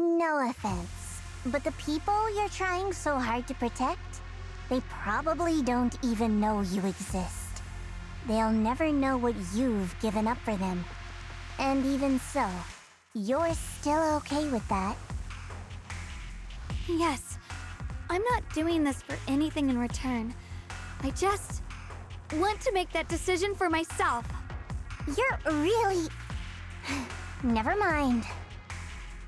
No offense, but the people you're trying so hard to protect, they probably don't even know you exist. They'll never know what you've given up for them. And even so, you're still okay with that. Yes. I'm not doing this for anything in return. I just want to make that decision for myself. You're really... Never mind.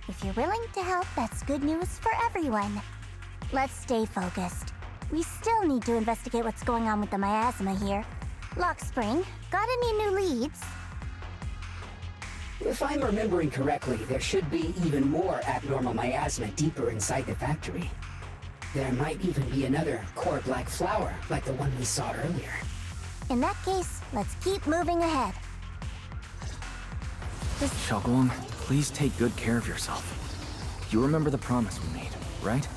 If you're willing to help, that's good news for everyone. Let's stay focused. We still need to investigate what's going on with the miasma here. Lock Spring, got any new leads? If I'm remembering correctly, there should be even more abnormal miasma deeper inside the factory. There might even be another core black flower, like the one we saw earlier. In that case, let's keep moving ahead. Xiaoguang, please take good care of yourself. You remember the promise we made, right?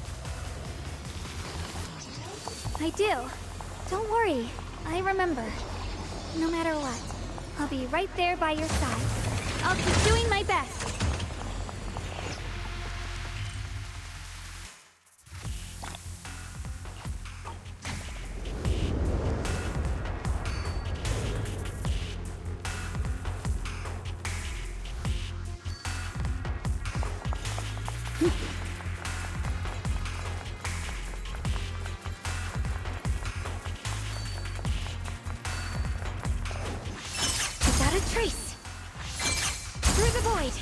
I do. Don't worry. I remember. No matter what, I'll be right there by your side. I'll keep doing my best. Without a trace. Through the void.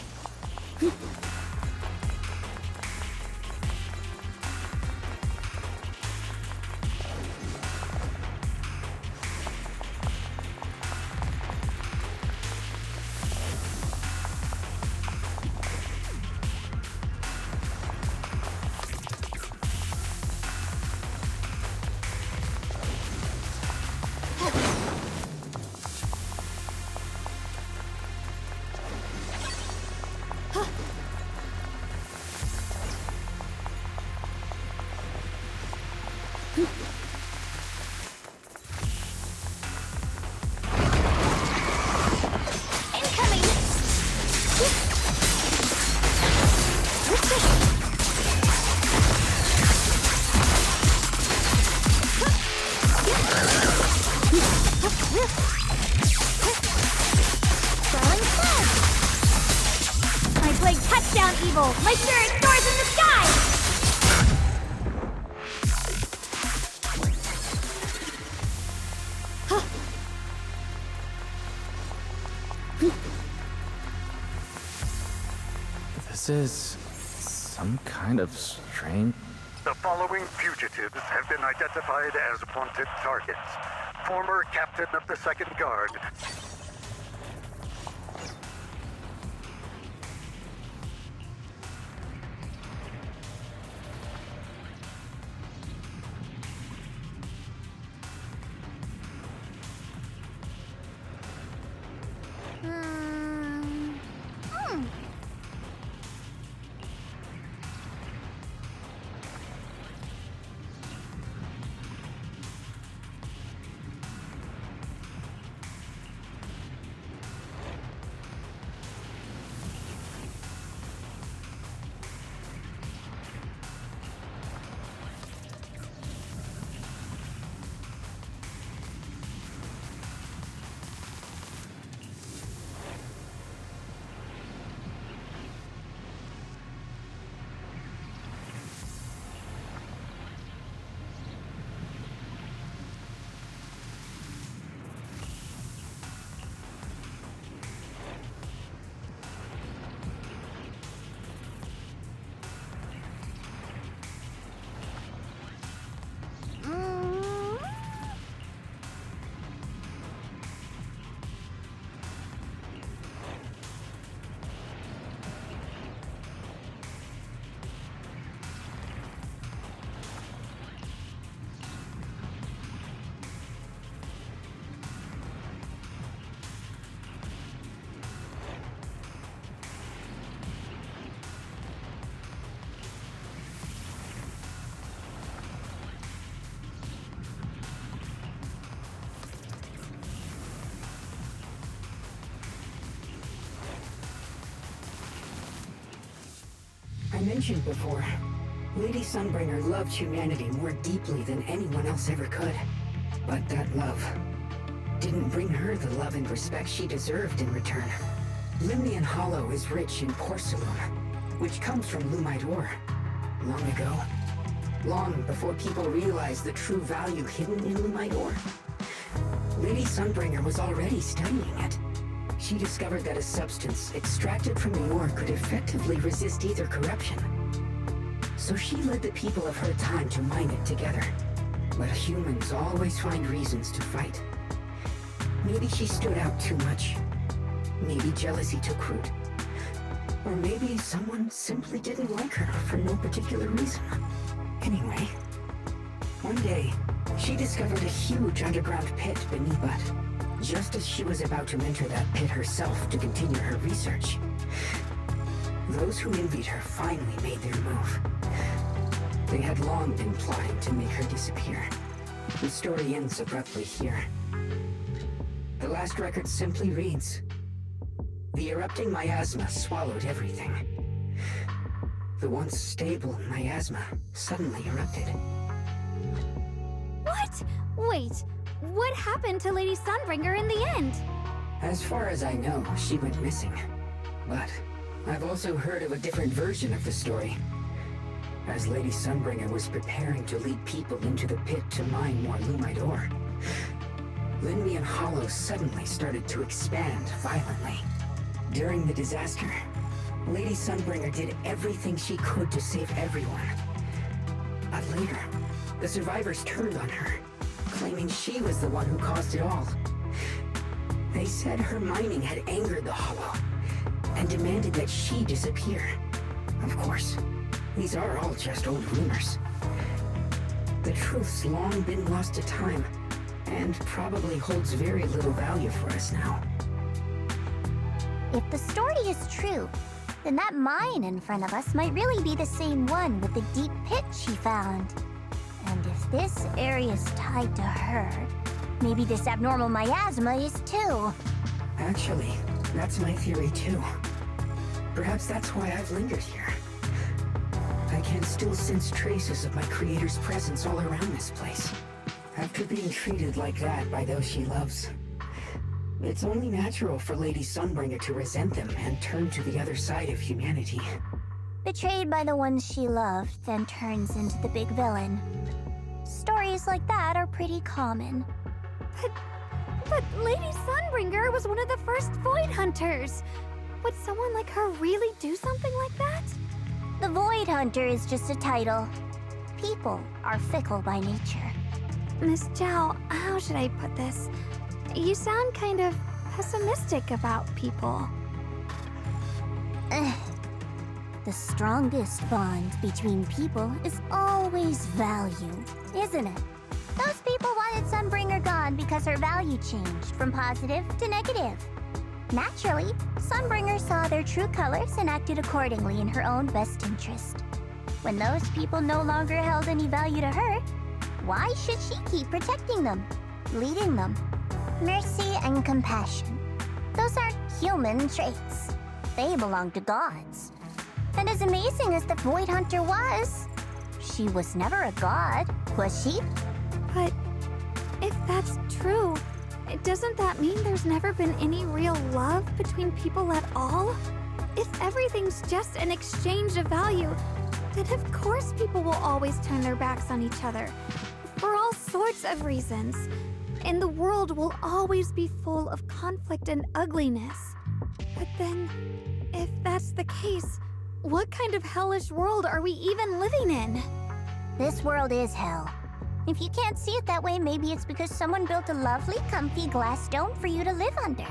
Incoming! Throwing flash! My blade cuts down evil, like there it soars in the sky! This is some kind of strange... The following fugitives have been identified as wanted targets. Former captain of the 2nd Guard, mentioned before, Lady Sunbringer loved humanity more deeply than anyone else ever could. But that love didn't bring her the love and respect she deserved in return. Limnian Hollow is rich in porcelain, which comes from Lumite ore. Long ago, long before people realized the true value hidden in Lumite ore, Lady Sunbringer was already studying it. She discovered that a substance extracted from the ore could effectively resist either corruption. So she led the people of her time to mine it together. But humans always find reasons to fight. Maybe she stood out too much. Maybe jealousy took root. Or maybe someone simply didn't like her for no particular reason. Anyway, one day, she discovered a huge underground pit beneath But. Just as she was about to enter that pit herself to continue her research, those who envied her finally made their move. They had long been plotting to make her disappear. The story ends abruptly here. The last record simply reads, "The erupting miasma swallowed everything." The once stable miasma suddenly erupted. What? Wait, what happened to Lady Sunbringer in the end? As far as I know, she went missing. But I've also heard of a different version of the story. As Lady Sunbringer was preparing to lead people into the pit to mine more Lumite ore, Limnian Hollow suddenly started to expand violently. During the disaster, Lady Sunbringer did everything she could to save everyone. But later, the survivors turned on her, claiming she was the one who caused it all. They said her mining had angered the Hollow, and demanded that she disappear. Of course, these are all just old rumors. The truth's long been lost to time, and probably holds very little value for us now. If the story is true, then that mine in front of us might really be the same one with the deep pit she found. And if this area's tied to her, maybe this abnormal miasma is too. Actually, that's my theory too. Perhaps that's why I've lingered here. I can still sense traces of my creator's presence all around this place. After being treated like that by those she loves, it's only natural for Lady Sunbringer to resent them and turn to the other side of humanity. Betrayed by the ones she loved, then turns into the big villain. Stories like that are pretty common. But Lady Sunbringer was one of the first Void Hunters. Would someone like her really do something like that? The Void Hunter is just a title. People are fickle by nature. Miss Zhao, how should I put this? You sound kind of pessimistic about people. The strongest bond between people is always value, isn't it? Those people wanted Sunbringer gone because her value changed from positive to negative. Naturally, Sunbringer saw their true colors and acted accordingly in her own best interest. When those people no longer held any value to her, why should she keep protecting them, leading them? Mercy and compassion. Those aren't human traits. They belong to gods. And as amazing as the Void Hunter was, she was never a god, was she? But if that's true, doesn't that mean there's never been any real love between people at all? If everything's just an exchange of value, then of course people will always turn their backs on each other, for all sorts of reasons. And the world will always be full of conflict and ugliness. But then, if that's the case, what kind of hellish world are we even living in? This world is hell. If you can't see it that way, maybe it's because someone built a lovely, comfy glass dome for you to live under.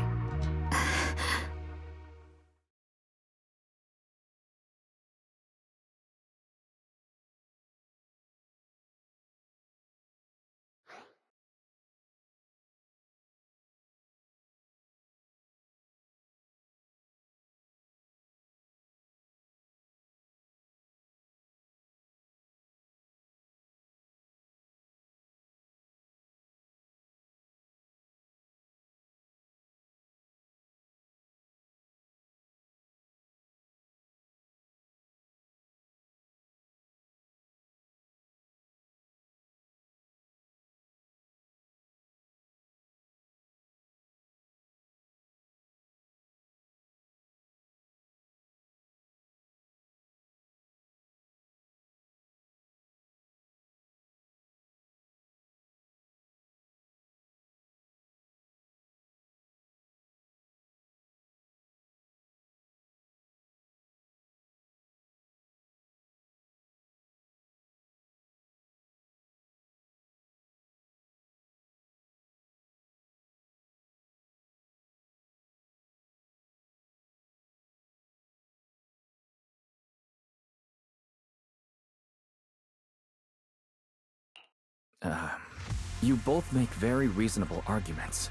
You both make very reasonable arguments.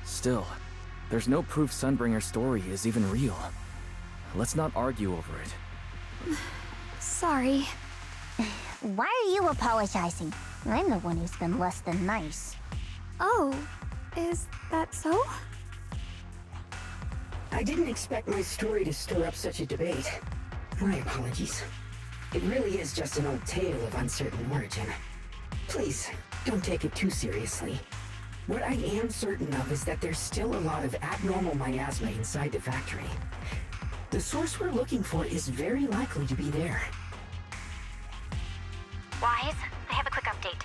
Still, there's no proof Sunbringer's story is even real. Let's not argue over it. Sorry. Why are you apologizing? I'm the one who's been less than nice. Oh, is that so? I didn't expect my story to stir up such a debate. My apologies. It really is just an old tale of uncertain origin. Please, don't take it too seriously. What I am certain of is that there's still a lot of abnormal miasma inside the factory. The source we're looking for is very likely to be there. Wise, I have a quick update.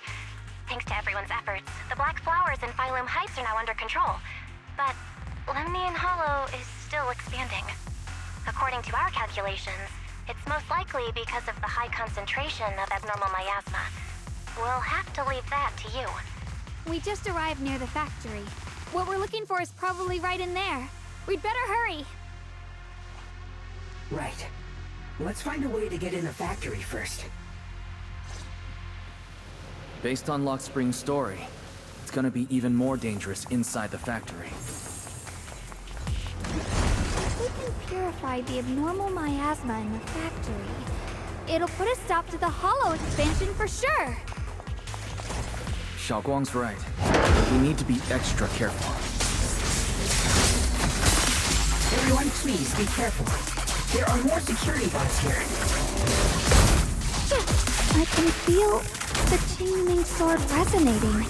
Thanks to everyone's efforts, the Black Flowers in Phylum Heights are now under control. But Lemnian Hollow is still expanding. According to our calculations, it's most likely because of the high concentration of abnormal miasma. We'll have to leave that to you. We just arrived near the factory. What we're looking for is probably right in there. We'd better hurry. Right. Let's find a way to get in the factory first. Based on Lock Spring's story, it's gonna be even more dangerous inside the factory. If we can purify the abnormal miasma in the factory, it'll put a stop to the Hollow expansion for sure. Xiaoguang's right. We need to be extra careful. Everyone, please be careful. There are more security bots here. I can feel the Qingming sword resonating.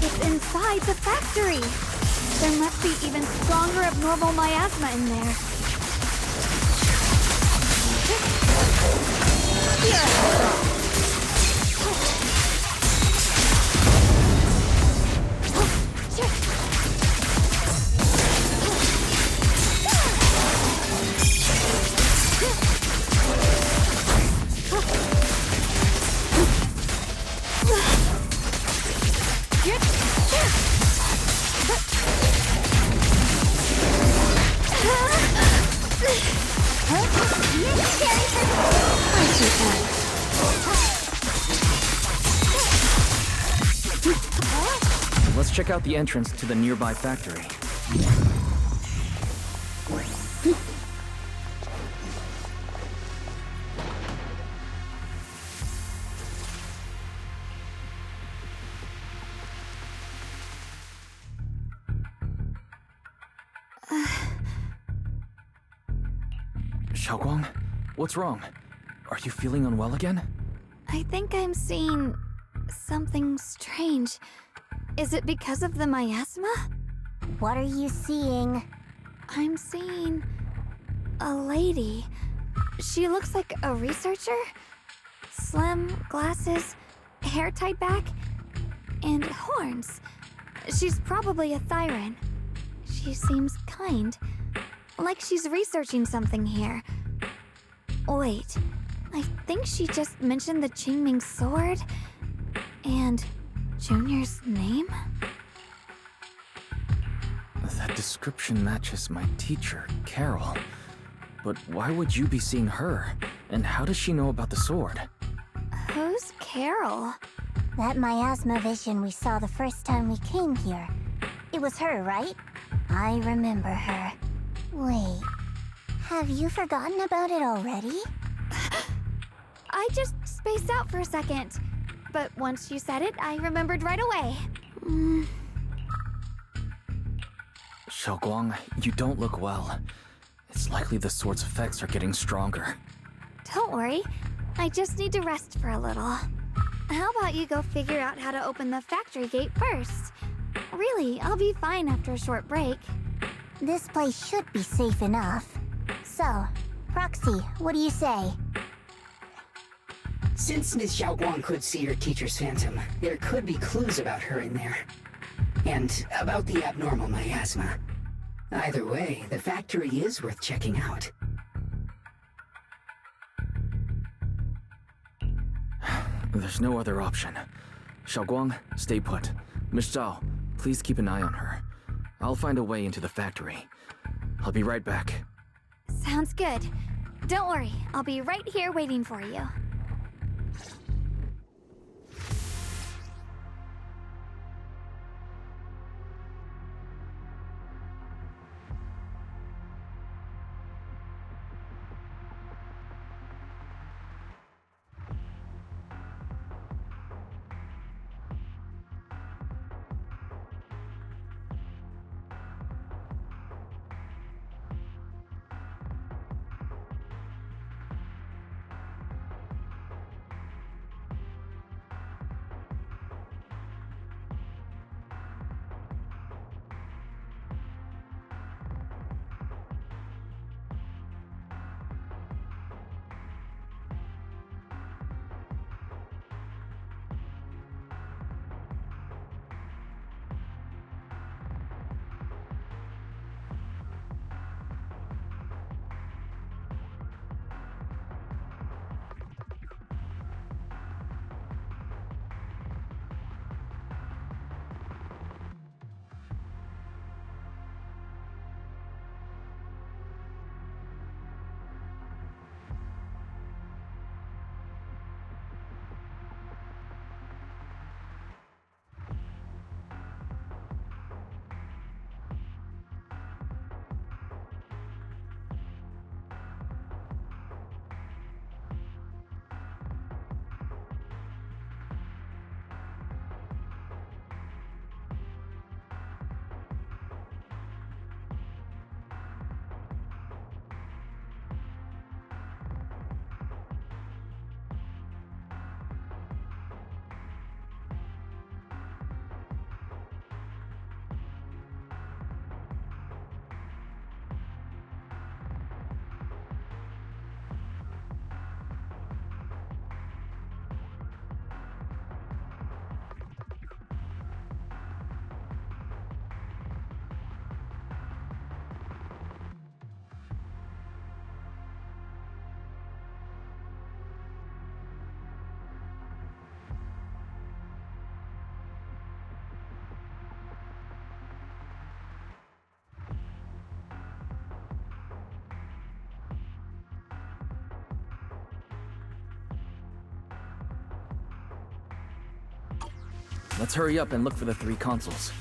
It's inside the factory. There must be even stronger abnormal miasma in there. Let's check out the entrance to the nearby factory. Xiaoguang, what's wrong? Are you feeling unwell again? I think I'm seeing something strange. Is it because of the miasma? What are you seeing? I'm seeing a lady. She looks like a researcher. Slim, glasses, hair tied back, and horns. She's probably a Thyran. She seems kind, like she's researching something here. Wait, I think she just mentioned the Qingming sword and Junior's name? That description matches my teacher, Carol. But why would you be seeing her? And how does she know about the sword? Who's Carol? That miasma vision we saw the first time we came here. It was her, right? I remember her. Wait, have you forgotten about it already? I just spaced out for a second. But once you said it, I remembered right away. Xiaoguang, you don't look well. It's likely the sword's effects are getting stronger. Don't worry. I just need to rest for a little. How about you go figure out how to open the factory gate first? Really, I'll be fine after a short break. This place should be safe enough. So, Proxy, what do you say? Since Ms. Xiaoguang could see her teacher's phantom, there could be clues about her in there. And about the abnormal miasma. Either way, the factory is worth checking out. There's no other option. Xiaoguang, stay put. Miss Zhao, please keep an eye on her. I'll find a way into the factory. I'll be right back. Sounds good. Don't worry, I'll be right here waiting for you. Let's hurry up and look for the 3 consoles.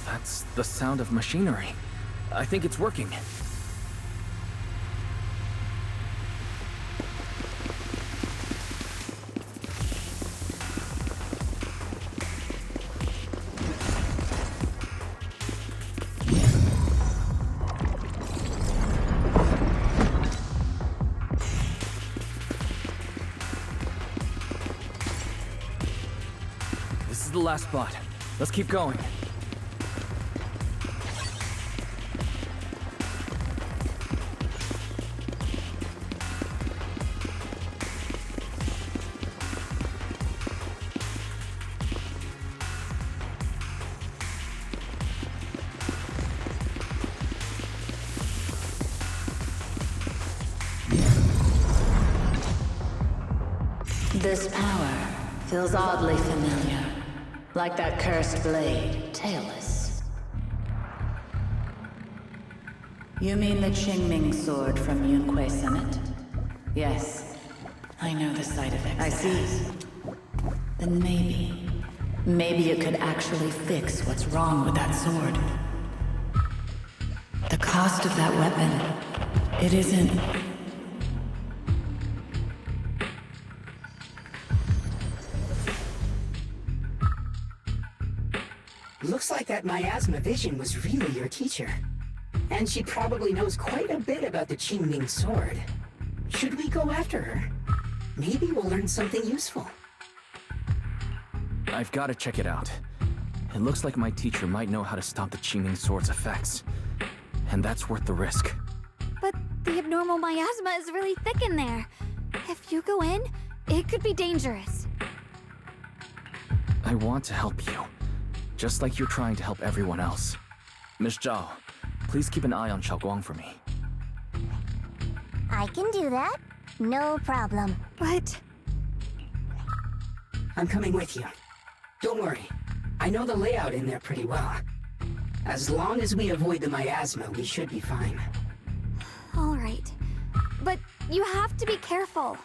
That's the sound of machinery. I think it's working. This is the last spot. Let's keep going. This power feels oddly familiar. Like that cursed blade, tailless. You mean the Qingming sword from Yunque Summit? Yes. I know the side effects. I see. Then maybe it could actually fix what's wrong with that sword. The cost of that weapon, it isn't... Looks like that miasma vision was really your teacher. And she probably knows quite a bit about the Qingming sword. Should we go after her? Maybe we'll learn something useful. I've got to check it out. It looks like my teacher might know how to stop the Qingming sword's effects. And that's worth the risk. But the abnormal miasma is really thick in there. If you go in, it could be dangerous. I want to help you. Just like you're trying to help everyone else. Miss Zhao, please keep an eye on Xiaoguang for me. I can do that. No problem. But... I'm coming with you. Don't worry. I know the layout in there pretty well. As long as we avoid the miasma, we should be fine. all right. But you have to be careful.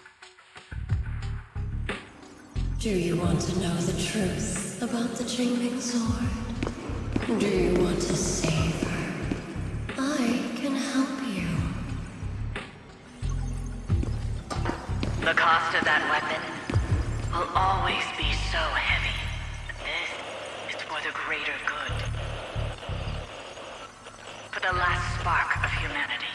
Do you want to know the truth about the Qingming sword? Do you want to save her? I can help you. The cost of that weapon will always be so heavy. This is for the greater good. For the last spark of humanity.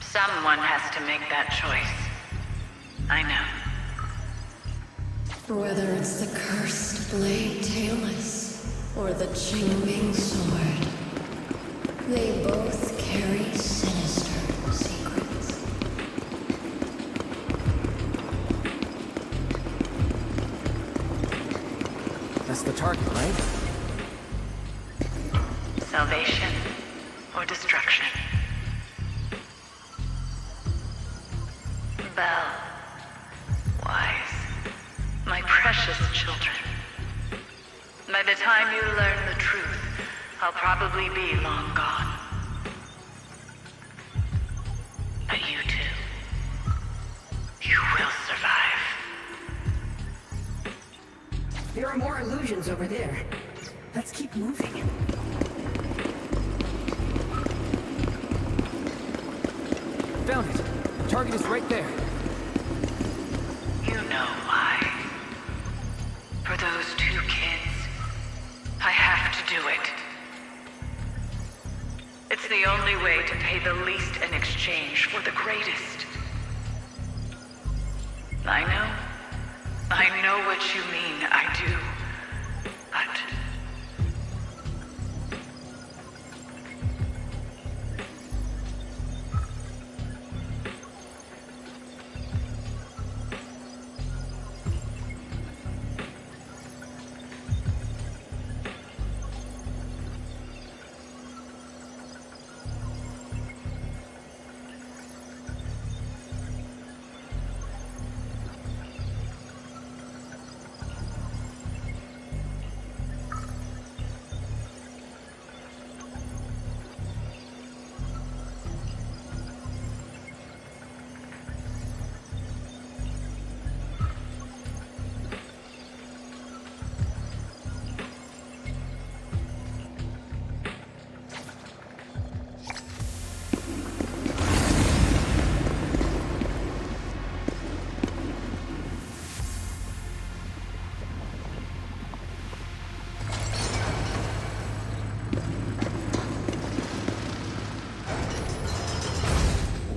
Someone has to make that choice. I know. Whether it's the cursed blade tailless or the Qingming sword, they both carry sinister secrets. That's the target, right? Salvation or destruction. Belle, Wise, my precious children. By the time you learn the truth, I'll probably be long gone. But you two, you will survive. There are more illusions over there. Let's keep moving. Found it! The target is right there. You know why. For those two kids, I have to do it. It's the only way to pay the least in exchange for the greatest. I know. I know what you mean, I do. But...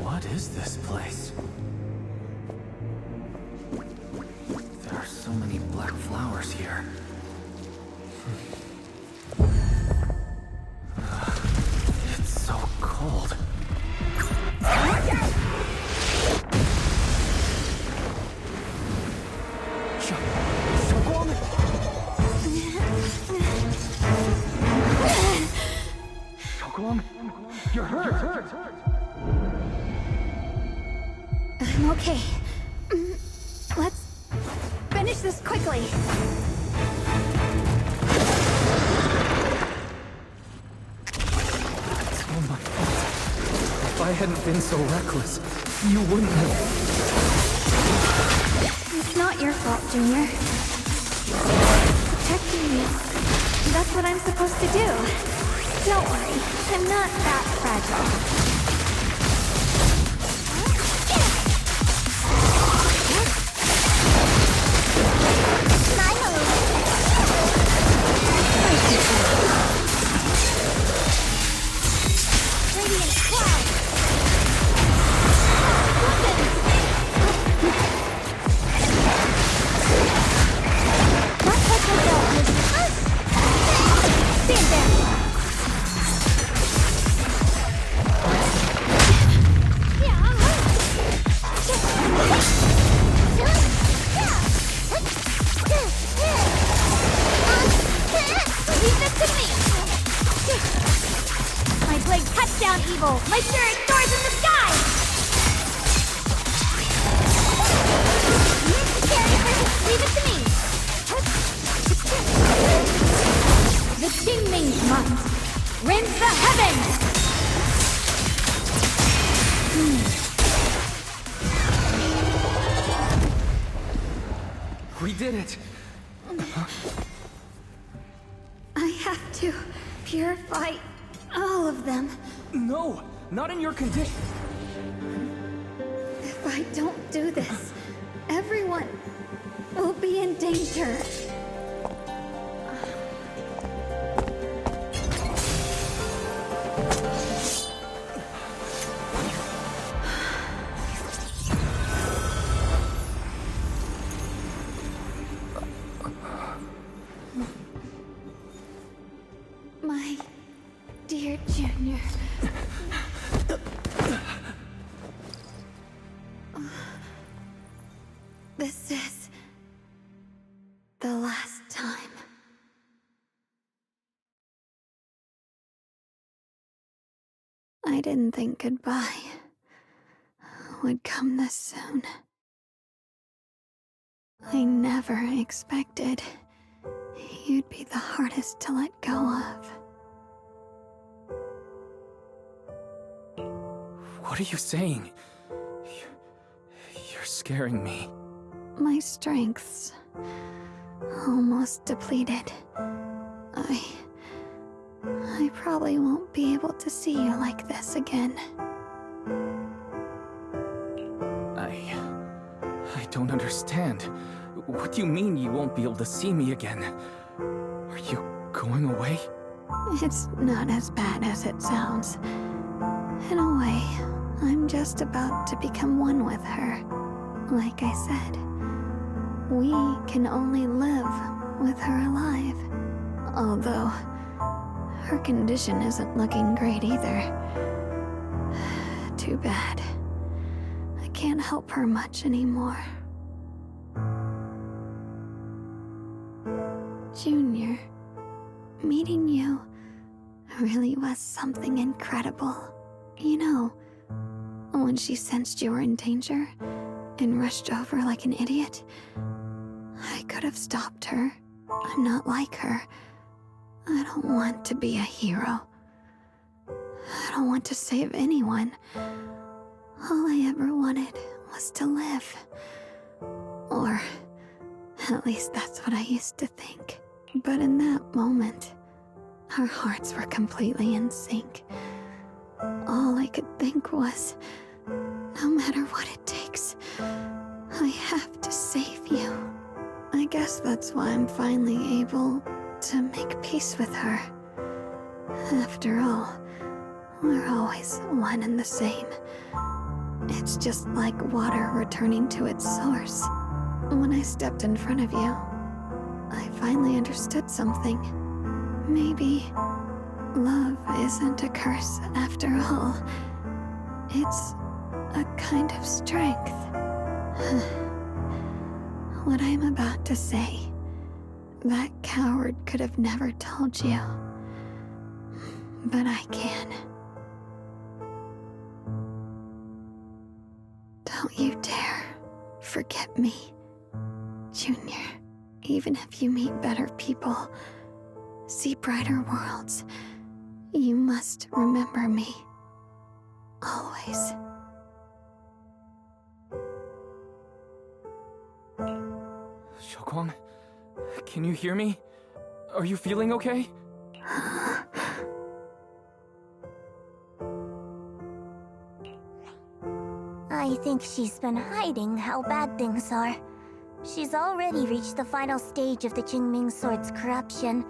What is this place? There are so many black flowers here. It's so cold. Xiaoguang, you're hurt. I'm okay. Let's finish this quickly. It's all my fault. If I hadn't been so reckless, you wouldn't have... It's not your fault, Junior. Protecting you. That's what I'm supposed to do. Don't worry, I'm not that fragile. My spirit soars in the sky! Leave it to me! The Qingming's must rend the heavens! We did it! I have to purify all of them. No! Not in your condition! If I don't do this, everyone will be in danger. My dear Junior. This is the last time. I didn't think goodbye would come this soon. I never expected you'd be the hardest to let go of. What are you saying? You're scaring me. My strength's almost depleted. I probably won't be able to see you like this again. I don't understand. What do you mean you won't be able to see me again? Are you going away? It's not as bad as it sounds. In a way, I'm just about to become one with her, like I said. We can only live with her alive. Although, her condition isn't looking great either. Too bad. I can't help her much anymore. Junior, meeting you really was something incredible. You know, when she sensed you were in danger and rushed over like an idiot, I could have stopped her. I'm not like her. I don't want to be a hero. I don't want to save anyone. All I ever wanted was to live. Or, at least that's what I used to think. But in that moment, our hearts were completely in sync. All I could think was, no matter what it takes, I have to save you. I guess that's why I'm finally able to make peace with her. After all, we're always one and the same. It's just like water returning to its source. When I stepped in front of you, I finally understood something. Maybe love isn't a curse after all. It's a kind of strength. What I'm about to say, that coward could have never told you. But I can. Don't you dare forget me, Junior. Even if you meet better people, see brighter worlds, you must remember me. Always. Xiaoguang, can you hear me? Are you feeling okay? I think she's been hiding how bad things are. She's already reached the final stage of the Qingming Sword's corruption.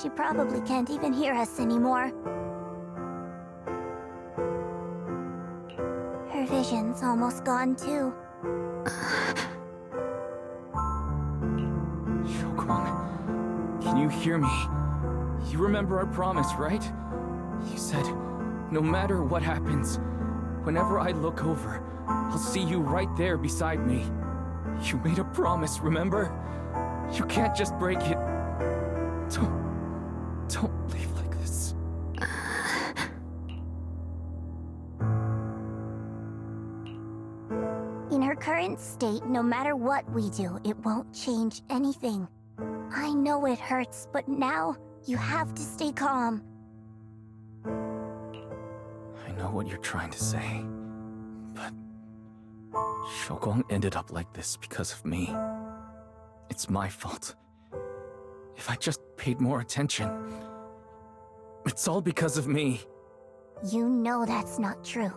She probably can't even hear us anymore. Her vision's almost gone too. Xiaoguang, can you hear me? You remember our promise, right? You said, no matter what happens, whenever I look over, I'll see you right there beside me. You made a promise, remember? You can't just break it. Don't leave like this. In her current state, no matter what we do, it won't change anything. I know it hurts, but now you have to stay calm. I know what you're trying to say, but Xiaoguang ended up like this because of me. It's my fault. If I just paid more attention, it's all because of me. You know that's not true.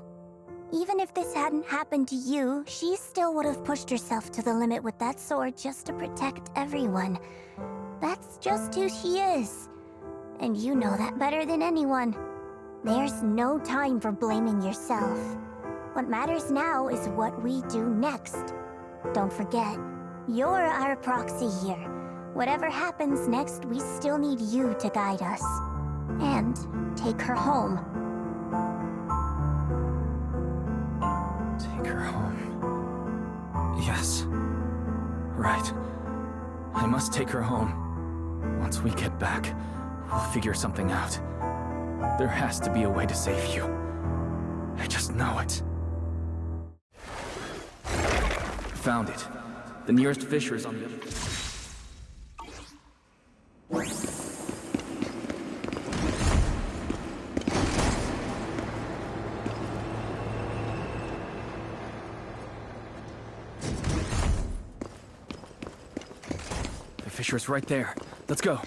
Even if this hadn't happened to you, she still would have pushed herself to the limit with that sword just to protect everyone. That's just who she is. And you know that better than anyone. There's no time for blaming yourself. What matters now is what we do next. Don't forget, you're our proxy here. Whatever happens next, we still need you to guide us. And take her home. Take her home. Yes. Right. I must take her home. Once we get back, we'll figure something out. There has to be a way to save you. I just know it. Found it. The nearest fissure is on the other. The fissure's right there. Let's go.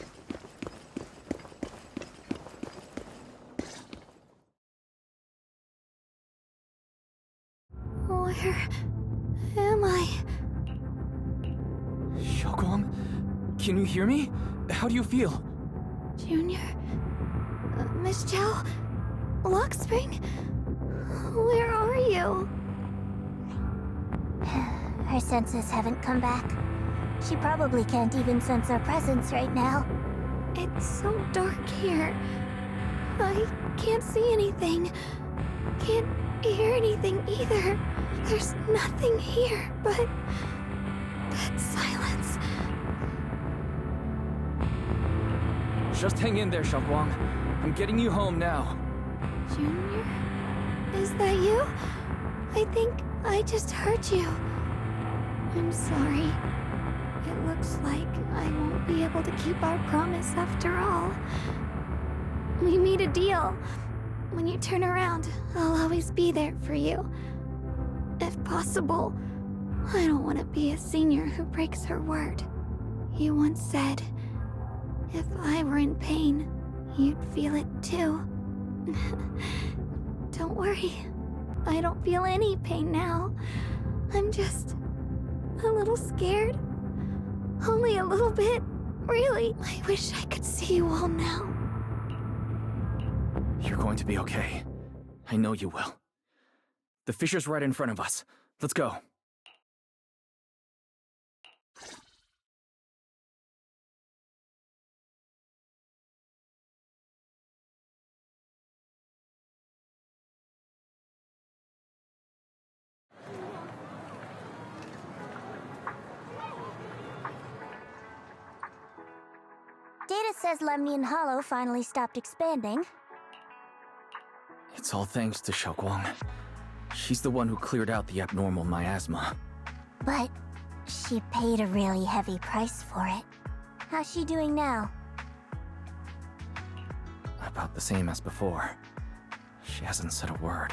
Where am I? Xiaoguang, can you hear me? How do you feel? Junior? Miss Chow? Luxspring? Where are you? Her senses haven't come back. She probably can't even sense our presence right now. It's so dark here. I can't see anything. Can't hear anything either. There's nothing here but that silence. Just hang in there, Xiaoguang. I'm getting you home now. Junior? Is that you? I think I just heard you. I'm sorry. It looks like I won't be able to keep our promise after all. We made a deal. When you turn around, I'll always be there for you. If possible, I don't want to be a senior who breaks her word. You once said, if I were in pain, you'd feel it too. Don't worry. I don't feel any pain now. I'm just a little scared. Only a little bit. Really. I wish I could see you all now. You're going to be okay. I know you will. The fisher's right in front of us. Let's go. Data says Lemnian Hollow finally stopped expanding. It's all thanks to Xiaoguang. She's the one who cleared out the abnormal miasma. But she paid a really heavy price for it. How's she doing now? About the same as before. She hasn't said a word.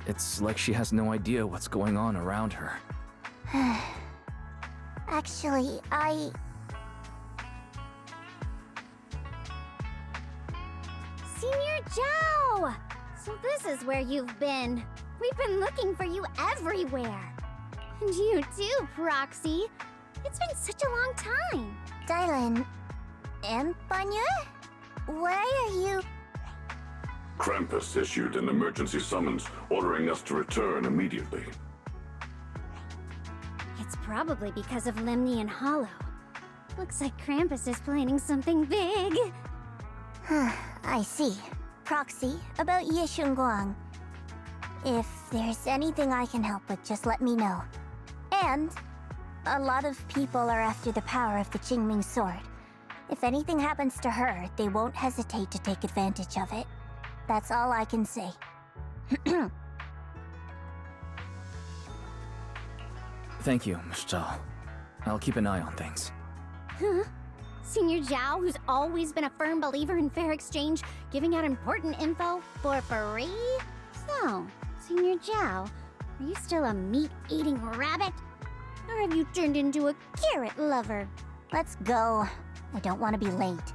It's like she has no idea what's going on around her. Actually, Senior Zhao! So this is where you've been. We've been looking for you everywhere. And you too, Proxy. It's been such a long time. Dylan and Banya? Why are you... Krampus issued an emergency summons ordering us to return immediately. It's probably because of Lemnian Hollow. Looks like Krampus is planning something big. I see. Proxy, about Ye Shunguang. If there's anything I can help with, just let me know. And a lot of people are after the power of the Qingming sword. If anything happens to her, they won't hesitate to take advantage of it. That's all I can say. Thank you, Miss Zhao. I'll keep an eye on things. Huh? Senior Zhao, who's always been a firm believer in fair exchange, giving out important info for free? So, Senior Zhao, are you still a meat-eating rabbit? Or have you turned into a carrot lover? Let's go. I don't want to be late.